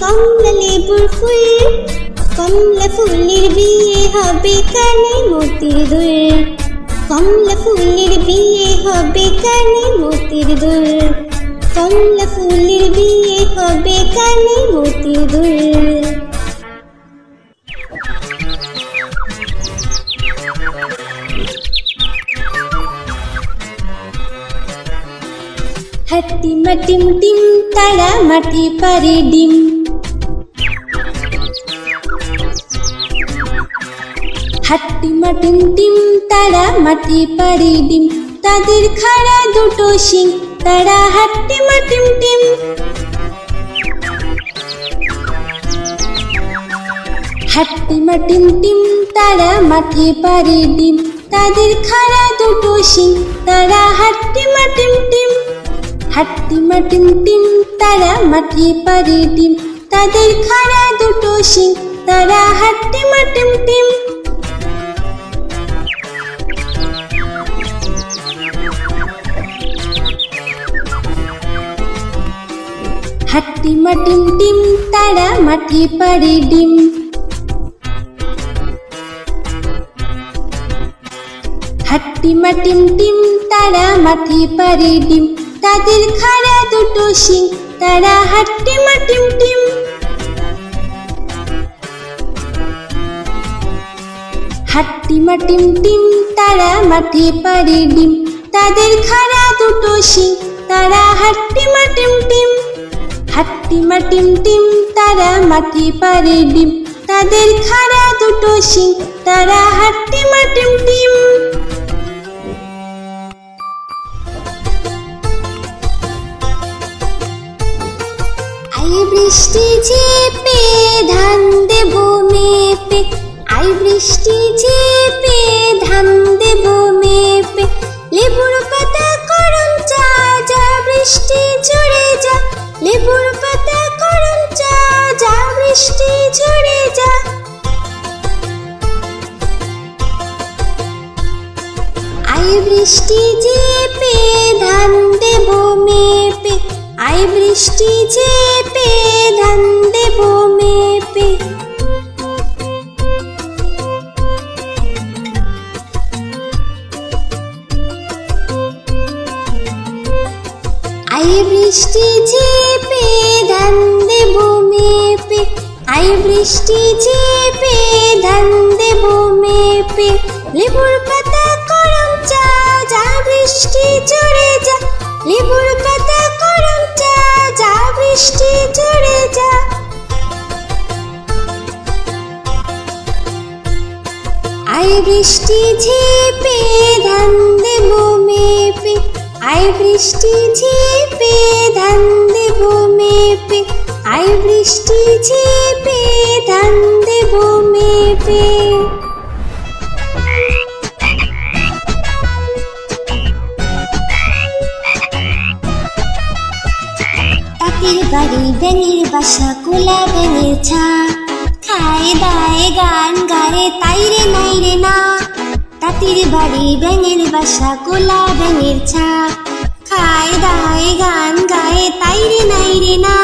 কমলা লেবুর ফুল, কমলা ফুলের বিয়ে হবে কানে মতির দুল, কমলা ফুলের বিয়ে হবে কানে মতির দুল, কমলা ফুলের বিয়ে হবে কানে মতির দুল। হাট্টিমা টিম টিম তারা মাটি পারে ডিম, হাট্টিমা টিম টিম তারা মাটি পারে ডিম, তাদের খাড়া দুটো শিং তারা হাট্টিমা টিম টিম। হাট্টিমা টিম টিম তারা মাটি পারে ডিম, তাদের খাড়া দুটো শিং তারা হাট্টিমা টিম টিম। হাট্টিমা টিম টিম তারা মাটি পারে ডিম, তাদের খাড়া দুটো শিং তারা হাট্টিমা টিম টিম। হাট্টিমা টিম টিম তারা মাটি পারে ডিম, হাট্টিমা টিম টিম তারা মাটি পারে ডিম, তাদের খাড়া দুটো শিং তারা হাট্টিমা টিম টিম। হাট্টিমা টিম টিম তারা মাটি পারে ডিম, তাদের খাড়া দুটো শিং তারা হাট্টিমা টিম টিম। হাট্টিমা টিম টিম তারা মাটি পারে ডিম, তাদের খাড়া দুটো শিং তারা হাট্টিমা টিম টিম। আই বৃষ্টি ঝেপে ধান দেব মেপে, আই বৃষ্টি ঝেপে ধান দেব মেপে, লেবুর পাতা করম চা যা বৃষ্টি ঝরে যা, লেবুর পাতা করম চা যা বৃষ্টি ঝরে যা। আই বৃষ্টি ঝেপে ধান দেব মেপে, আই বৃষ্টি ঝেপে ধান দেব মেপে। আই বৃষ্টি ঝেপে ধান দেব মেপে, আই বৃষ্টি ঝেপে ধান দেব মেপে, লেবুর পাতা করম চা যা বৃষ্টি ঝরে যা, লেবুর পাতা করম চা যা বৃষ্টি ঝরে যা। আই বৃষ্টি ঝেপে ধান দেব মেপে, আই বৃষ্টি ঝেপে ধান দেব মেপে, আই বৃষ্টি ঝেপে ধান দেব মেপে। তাঁতির বাড়ি ব্যাঙের বাসা কোলা ব্যাঙের ছা, খায় দায় গান গায়ে তাই রে নাই রে না। তাঁতির বাড়ি ব্যাঙের বাসা কোলা ব্যাঙের ছা, খায় দায় গান গায়ে তাই রে নাই রে না।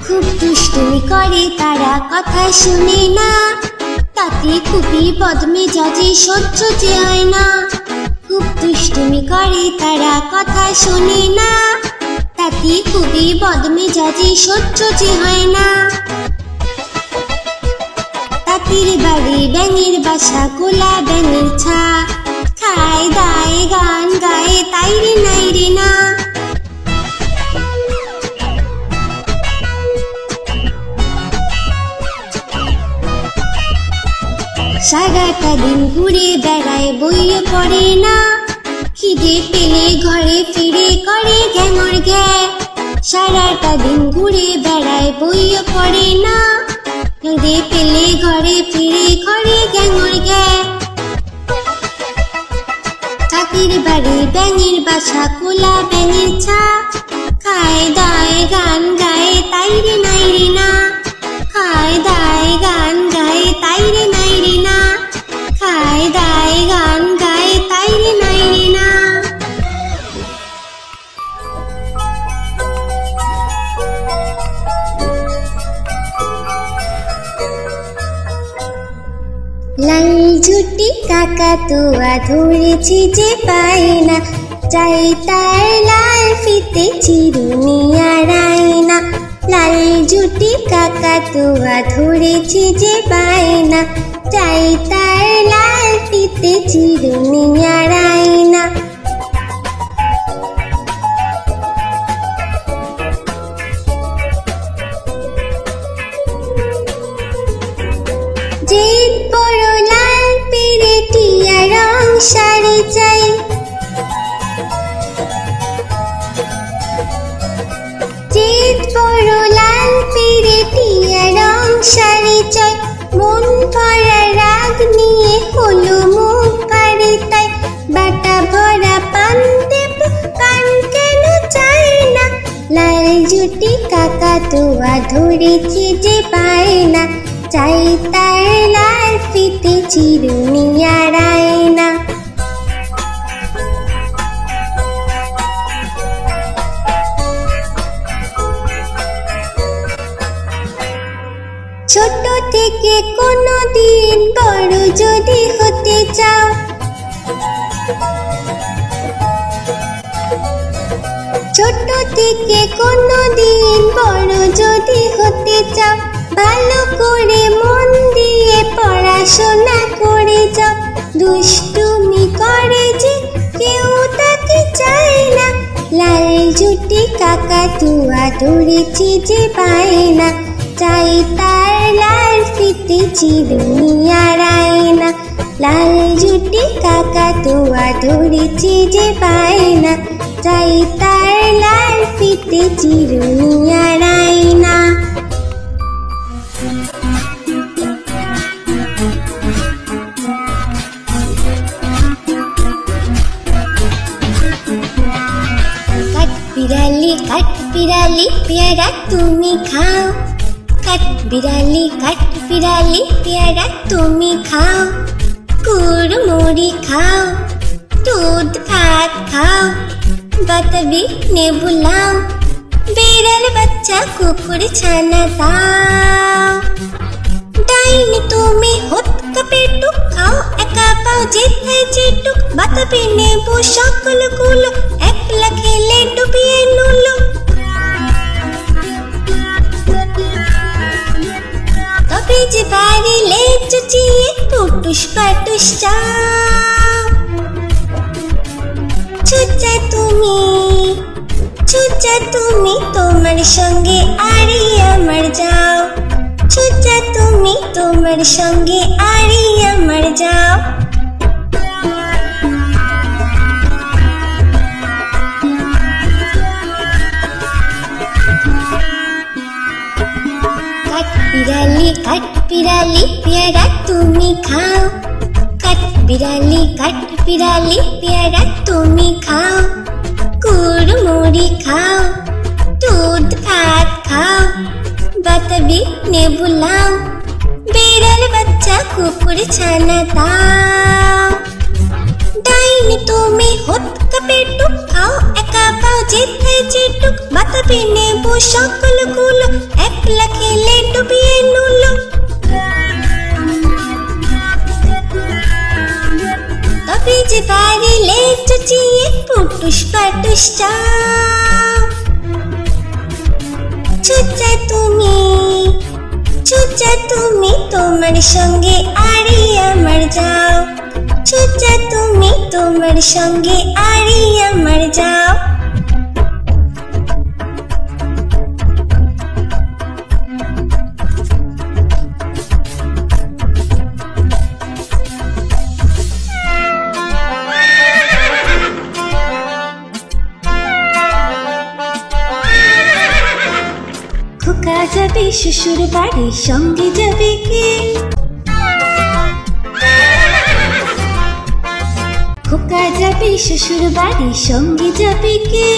খুব দুষ্টুমি করে তারা কথা শুনে না, তাতে খুবই বদমেজাজি সহ্য যে হয় না। খুব দুষ্টুমি করে তারা কথা শোনে না, তাতে খুবই বদমেজাজি সহ্য যে হয় না। তাঁতির বাড়ি ব্যাঙের বাসা কোলা ব্যাঙের ছা, খায় দায় গান গায়ে তাই রে নাই রে না। সারাটা দিন ঘুরে বেড়ায় বইয়ে পড়ে না, খিদে পেলে ঘরে ফিরে করে ঘ্যাঙর ঘ্যা। সারাটা দিন ঘুরে বেড়ায় বইয়ে পড়ে না, খিদে পেলে ঘরে ফিরে করে ঘ্যাঙর ঘ্যা। তাঁতির বাড়ি ব্যাঙের বাসা কোলা ব্যাঙের ছা, খায় দায় গান গায়ে তাই রে নাই রে না। খায় দায় গান গায়ে তাই রে নাই রে না, খায় দায় কাকাতুয়া ধরেছি যে পাই না, চাই তার লাল ফিতে চিরুনি আর আয়না। লাল জুটি কাকাতুয়া ধরেছি যে পাই না, চাই তার লাল ফিতে চিরুনি আর আয়না। জিদ বড় লাল পেরেটিয়া রং শাড়ি চাই, জিদ বড় লাল পেরেটিয়া রং শাড়ি চাই। মন ভরা রাগ নিয়ে হলো মুখ পারে তাই, বাটা ভরা পান দেব পান কেন চাই না। লাল জুটি কাকাতুয়া ধরেছি যে পাই না, চাই তার লাল ফিতে চিরুনি আর আয়না। ছোট থেকে কোনো দিন বড় যদি হতে চাও, ছোট থেকে কোনো দিন বড় যদি হতে চাও, ভালো করে মন দিয়ে পড়াশোনা করে যাও। দুষ্টুমি করে যে কেউ তাকে চায় না, লাল জুটি কাকাতুয়া ধরেছি যে পাই না, চাই তার লাল ফিতে চিরুনি আর আয়না। লাল জুটি কাকাতুয়া ধরেছি যে পাই না, চাই তার লাল ফিতে চিরুনি আর আয়না। কাঠবিড়ালি পেয়ারা তুমি খাও, কাঠবিড়ালি পেয়ারা তুমি খাও। কুড়মুড়ি খাও, দুধ ভাত খাও, বাতাবি নেবু লাও, বিড়াল বাচ্চা কুকুর ছানা দাও। ডাইনি তুমি হতকা পেটুক খাও, একা পাও যেথায় যেটুক, বাতাবি নেবু সকলগুলো একলা খেলে ডুবিয়ে নুলো। তবে যে বাড়িলে চুচিয়ে পুটুস পাটুস চাও। চুচা তুমি তোমার সঙ্গে আরি আমার যাও, চুচা তুমি তোমার সঙ্গে আরি আমার যাও। কাঠবিড়ালি পেয়ারা তুমি খাও, কাঠবিড়ালি পেয়ারা তুমি খাও। কুড়মুড়ি খাও, দুধ ভাত খাও, বাতাবি নেবু লাও, বিড়াল বাচ্চা কুকুর ছানা দাও। ডাইনি তুমি হতকা পেটুক খাও, একা পাও যেথায় যেটুক, বাতাবি নেবু সকলগুলো একলা খেলে ডুবিয়ে নুলো। তবে যে বাড়িলে চুচিয়ে পুটুস পাটুস চাও। চুচা তুমি তোমার সঙ্গে আরি আমার যাও, চুচা তুমি তোমার সঙ্গে আরি আমার যাও। খোকা যাবে শ্বশুর বাড়ি, সঙ্গে যাবে কে? খোকা যাবে শ্বশুর বাড়ি, সঙ্গে যাবে কে?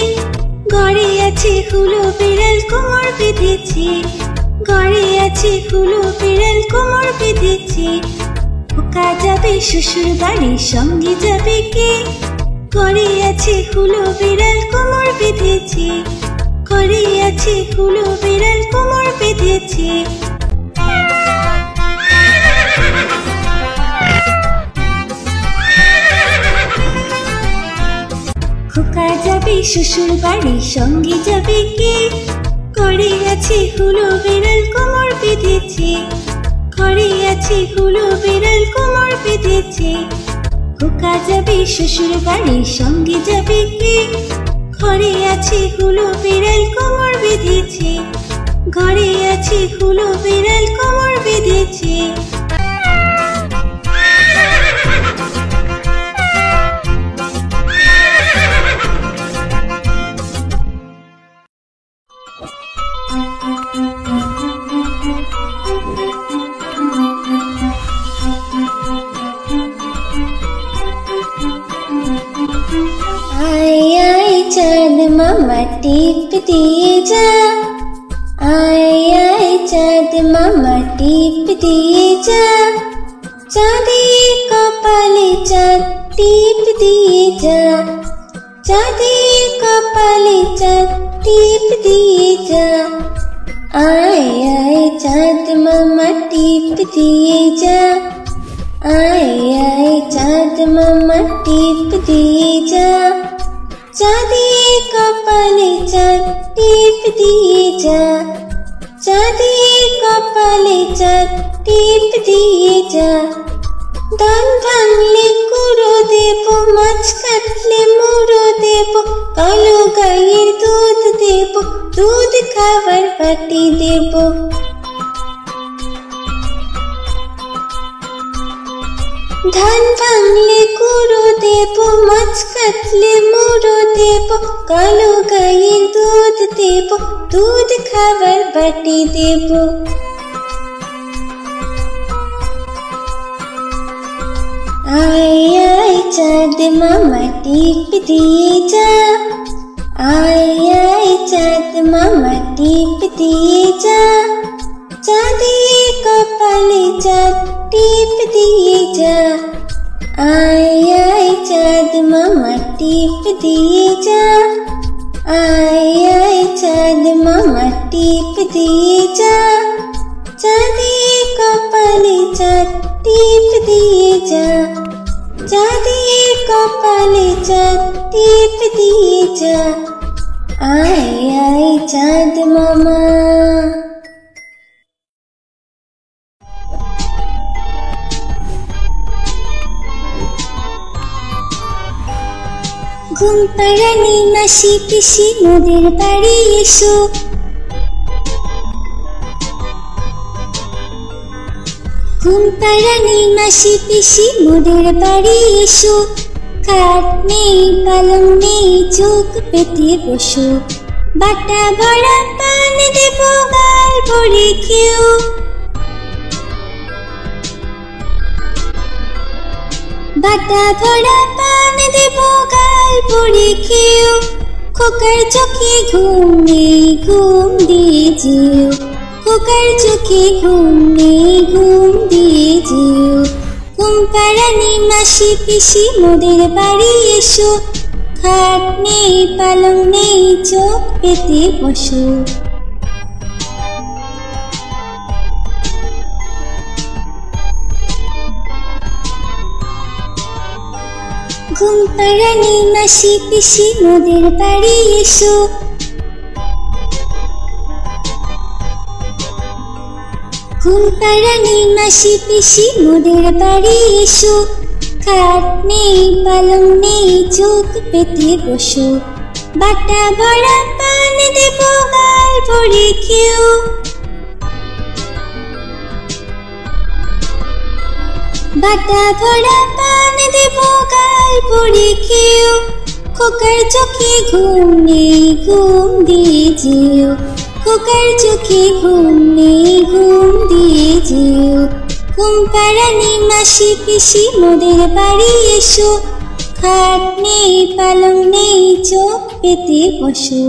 ঘরে আছে হুলো বিড়াল কোমর বেঁধেছে, ঘরে আছে হুলো বিড়াল কোমর বেঁধেছে। খোকা যাবে শ্বশুর বাড়ি, সঙ্গে যাবে কে? ঘরে আছে হুলো বিড়াল কোমর বেঁধেছে, ঘরে আছে হুলো বিড়াল কোমর বেঁধেছে। যাবে শ্বশুর বাড়ি, সঙ্গে যাবে কে? ঘরে আছে হুলো বিড়াল কোমর বেঁধেছে, ঘরে আছে হুলো বিড়াল কোমর বেঁধেছে। খোকা যাবে শ্বশুর বাড়ি, সঙ্গে যাবে কে? ঘরে আছে হুলো বিড়াল কোমর বেঁধেছে, ঘরে আছে হুলো বিড়াল কোমর বেঁধেছে। चाँद मामा टीप दिए जा, आए आए चाँद मामा टीप दिए जा, चाँदी कपाले चाँद टीप दिए जा, चाँदी कपाले चाँद टीप दिए जा। आए आए चाँद मामा टीप दिए जा, आए आए चाँद मामा टीप दिए जा, चाँदी कपाले चाँद टीप दिए जा, चाँदी कपाले चाँद टीप दिए जा। धान भांगले कुड़ो देबो, माछ काटले मुड़ो देबो, कालो गायेर दूध देबो, दूध खावार बाटी देबो। धान भांगले कुड़ो देबो, माछ काटले मुड़ो देबो, कालो गायेर दूध देबो, दूध खावार बाटी देबो। आए आए चाँद मामा टीप दिए जा, आए आए चाँद मामा टीप दिए जा, चाँदी कपाले चाँद टीप दिए जा। आए आए चाँद मामा टीप दिए जा, आए आए चाँद मामा टीप दिए जा, चाँदी कपाले चाँद टीप दिए जा, चाँदी कपाले चाँद टीप दिए जा। आए आए चाँद मामा। ঘুম পাড়ানি মাসি পিসি মোদের বাড়ি এসো, ঘুম পাড়ানি মাসি পিসি মোদের বাড়ি এসো, খাট নেই পালং নেই চোখ পেতে বসো, বাটা ভরা পান দেব গাল ভরে খেও, বাটা ভরা পান দেব গাল ভরে খেও, খোকার চোখে ঘুম নেই ঘুম দিয়ে যেও, খোকার চোখে ঘুম নেই ঘুম দিয়ে যেও। ঘুম পাড়ানি মাসি পিসি মোদের বাড়ি এসো, খাট নেই পালং নেই চোখ পেতে বসো। ঘুম পাড়ানি মাসি পিসি মোদের বাড়ি এসো, ঘুম পাড়ানি মাসি পিসি মোদের বাড়ি এসো, খাট নেই পালং নেই চোখ পেতে বসো, বাটা ভরা পান দেব গাল ভরে খেও, বাটা ভরা পান দেব গাল ভরে খেও, খোকার চোখে ঘুম নেই ঘুম দিয়ে যেও, খোকার চোখে ঘুম নেই ঘুম দিয়ে যেও। ঘুম পাড়ানি মাসি পিসি মোদের বাড়ি এসো, খাট নেই পালং নেই চোখ পেতে বসো।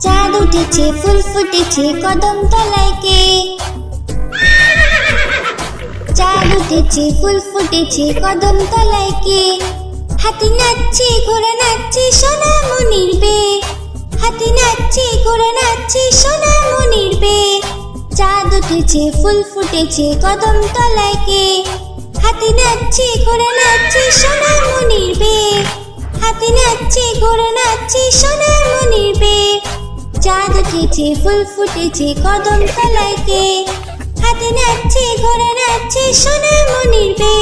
চাঁদ উঠেছে ফুল ফুটেছে কদম তলায় কে, চাঁদ উঠেছে ফুল ফুটেছে কদম তলায় কে, হাতি নাচছে ঘোড়া নাচছে সোনা মনির বে, হাতি নাচছে ঘোড়া নাচছে সোনা মনির বে, চাঁদ উঠেছে ফুল ফুটেছে কদম তলায় কে হাতি নাচছে ঘোড়া নাচছে সোনার মনির বে হাতি নাচছে ঘোড়া নাচছে সোনার মনির বে চাঁদ উঠেছে ফুল ফুটেছে কদম তলায় কে হাতি নাচছে ঘোড়া নাচছে সোনার মনির বে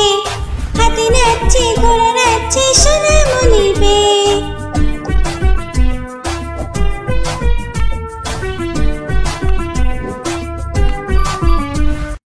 হাতি নাচছে ঘোড়া নাচছে সোনার মনির বে